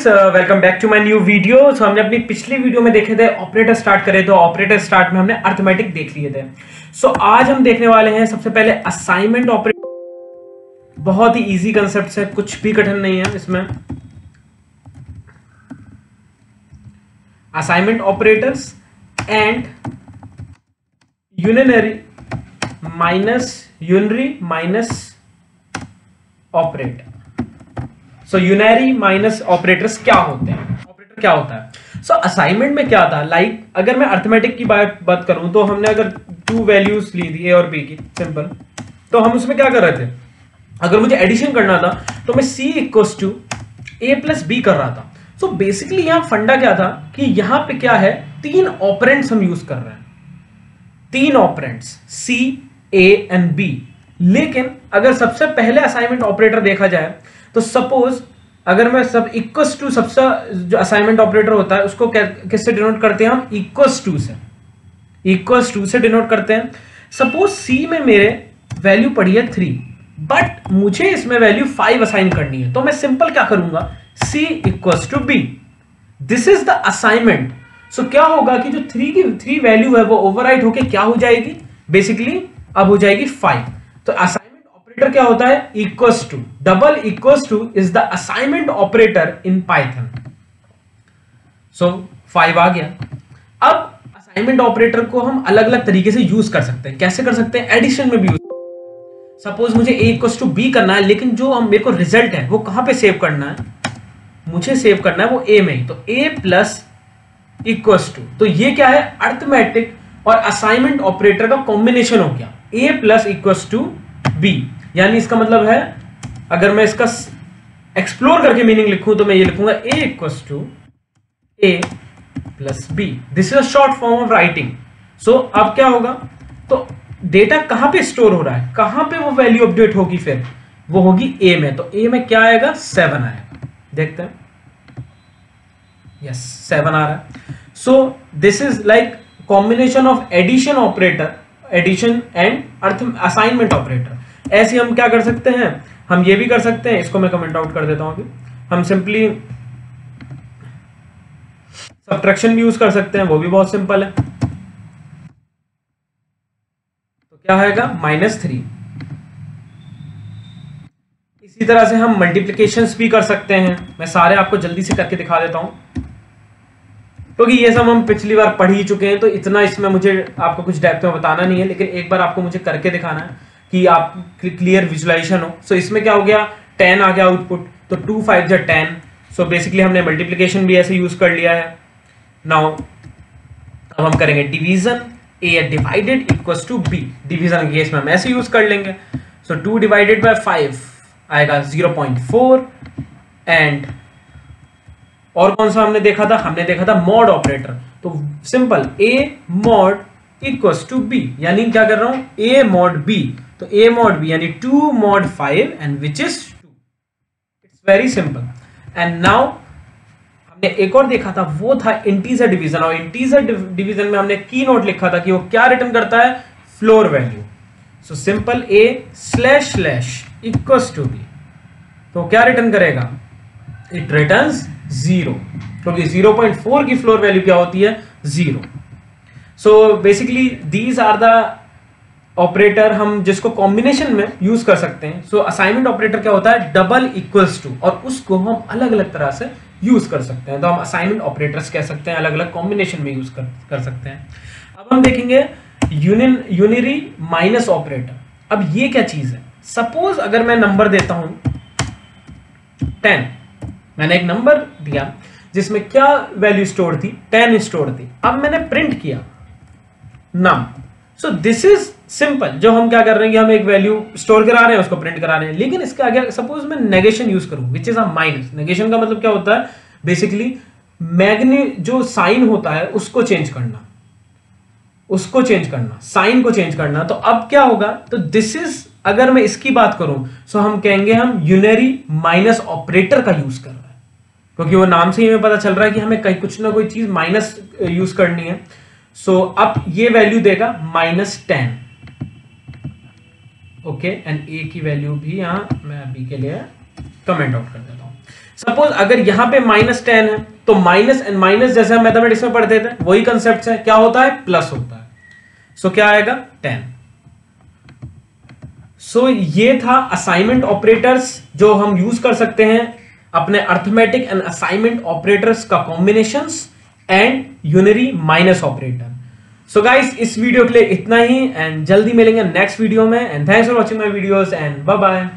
Welcome back to my new video. So हमने अपनी पिछली वीडियो में देखे थे ऑपरेटर स्टार्ट करे थे। ऑपरेटर स्टार्ट में हमने अर्थमेटिक देख लिए थे। सो आज हम देखने वाले हैं सबसे पहले असाइनमेंट ऑपरेटर। बहुत ही इजी कंसेप्ट है, कुछ भी कठिन नहीं है इसमें। Assignment operators and unary minus operator. So unary minus operators क्या होते हैं, ऑपरेटर क्या होता है। सो असाइनमेंट में क्या था, लाइक अगर मैं अर्थमेटिक की बात करूं तो हमने अगर टू वैल्यूज ली थी ए और बी की, सिंपल, तो हम उसमें क्या कर रहे थे, अगर मुझे एडिशन करना था तो मैं c equals to A plus B कर रहा था। सो बेसिकली यहां फंडा क्या था कि यहां पे क्या है, तीन ऑपरेंट्स हम यूज कर रहे हैं, तीन operands c a and b। लेकिन अगर सबसे पहले असाइनमेंट ऑपरेटर देखा जाए तो सपोज अगर मैं सब इक्वल्स टू, सबसे जो असाइनमेंट ऑपरेटर होता है उसको किससे डिनोट करते हैं हम, इक्वल्स टू से डिनोट करते हैं। सपोज सी में मेरे वैल्यू पड़ी है 3, बट मुझे इसमें वैल्यू 5 असाइन करनी है, तो मैं सिंपल क्या करूंगा, c equals to b. This is the assignment. So क्या होगा कि जो 3 वैल्यू है वो ओवरराइट होके क्या हो जाएगी, बेसिकली अब हो जाएगी 5। तो असाइनमेंट ऑपरेटर क्या होता है, equals to, double equals to is the assignment operator in Python. So 5 आ गया। अब असाइनमेंट ऑपरेटर को हम अलग अलग तरीके से यूज कर सकते हैं। कैसे कर सकते हैं, एडिशन में भी यूज। सपोज मुझे a इक्वल्स टू बी करना है, लेकिन जो मेरे को रिजल्ट है वो कहां पे सेव करना है, मुझे सेव करना है वो a में ही, तो a प्लस इक्वल्स टू, तो ये क्या है, अर्थमेटिक और असाइनमेंट ऑपरेटर का कॉम्बिनेशन हो गया, a plus equals to b। यानी इसका मतलब है, अगर मैं इसका एक्सप्लोर करके मीनिंग लिखूं तो मैं ये लिखूंगा a equals to a plus b। This is a short form of writing. So अब क्या होगा, तो डेटा कहां पे स्टोर हो रहा है, कहां पे वो वैल्यू अपडेट होगी, फिर वो होगी a में। तो a में क्या आएगा, 7 आएगा। देखते हैं, यस 7 आ रहा है। So this is like combination of addition operator, addition and assignment operator. ऐसे हम क्या कर सकते हैं, हम ये भी कर सकते हैं, इसको मैं कमेंट आउट कर देता हूं अभी। हम सिंपली सब्ट्रैक्शन भी यूज कर सकते हैं, वो भी बहुत सिंपल है। तो क्या आएगा, -3। इसी तरह से हम मल्टीप्लिकेशंस भी कर सकते हैं। मैं सारे आपको जल्दी से करके दिखा देता हूं, क्योंकि ये सब हम पिछली बार पढ़ ही चुके हैं, तो इतना इसमें मुझे आपको कुछ डेप्थ में बताना नहीं है, लेकिन एक बार आपको मुझे करके दिखाना है कि आप क्लियर विजुअलाइजेशन हो। सो इसमें क्या हो गया, 10 आ गया आउटपुट, तो 2 5 जा 10। सो बेसिकली हमने मल्टीप्लिकेशन भी ऐसे यूज कर लिया है। नाउ अब हम करेंगे division, A divided equals to B. Division case में हम ऐसे यूज कर लेंगे। सो 2 डिवाइडेड बाय 5 आएगा 0.4। एंड और कौन सा हमने देखा था, हमने देखा था मॉड ऑपरेटर। तो simple a mod equals to b, यानी क्या कर रहा हूं, a मॉड b, तो a मॉड b यानी 2 mod 5 and which is 2। It's very simple. And now हमने एक और देखा था, वो था इंटीजर डिवीजन। और इंटीजर डिवीजन में हमने की नोट लिखा था कि वो क्या रिटर्न करता है, floor value. So simple a slash slash equals to b, तो क्या रिटर्न करेगा, इट रिटर्न्स 0, क्योंकि 0.4 की फ्लोर वैल्यू क्या होती है, 0। So basically these are the operator हम जिसको कॉम्बिनेशन में यूज कर सकते हैं। सो असाइनमेंट ऑपरेटर क्या होता है, डबल इक्वल्स टू, और उसको हम अलग अलग तरह से यूज कर सकते हैं। तो हम असाइनमेंट ऑपरेटर्स कह सकते हैं, अलग अलग कॉम्बिनेशन में यूज कर सकते हैं। अब हम देखेंगे यूनिनरी माइनस ऑपरेटर। अब ये क्या चीज है, सपोज अगर मैं नंबर देता हूं 10, मैंने एक नंबर दिया जिसमें क्या वैल्यू स्टोर थी, 10 स्टोर थी। अब मैंने प्रिंट किया num. So this is simple. जो हम क्या कर रहे हैं कि हम एक वैल्यू स्टोर करा रहे हैं, उसको प्रिंट करा रहे हैं, लेकिन इसके आगे सपोज मैं नेगेशन यूज करूं, which is a minus. Negation का मतलब क्या होता है, बेसिकली जो साइन होता है उसको चेंज करना, साइन को चेंज करना। तो अब क्या होगा, तो दिस इज, अगर मैं इसकी बात करूं सो हम कहेंगे हम यूनरी माइनस ऑपरेटर का यूज कर रहे हैं, क्योंकि वो नाम से ही हमें पता चल रहा है कि हमें कहीं कुछ ना कोई चीज माइनस यूज करनी है। सो अब ये वैल्यू देगा -10। ओके, एंड a की वैल्यू भी यहां मैं b के लिए कमेंट आउट कर देता हूं। सपोज अगर यहां पे -10 है तो माइनस एंड माइनस जैसे हम मैथमेटिक्स में पढ़ते थे वही कंसेप्ट है, क्या होता है, प्लस होता है। सो क्या आएगा, 10। सो ये था असाइनमेंट ऑपरेटर्स जो हम यूज कर सकते हैं अपने अर्थमेटिक एंड असाइनमेंट ऑपरेटर्स का combinations and unary minus operator. So guys इस वीडियो के लिए इतना ही एंड जल्दी मिलेंगे नेक्स्ट वीडियो में and thanks for watching my videos and bye bye.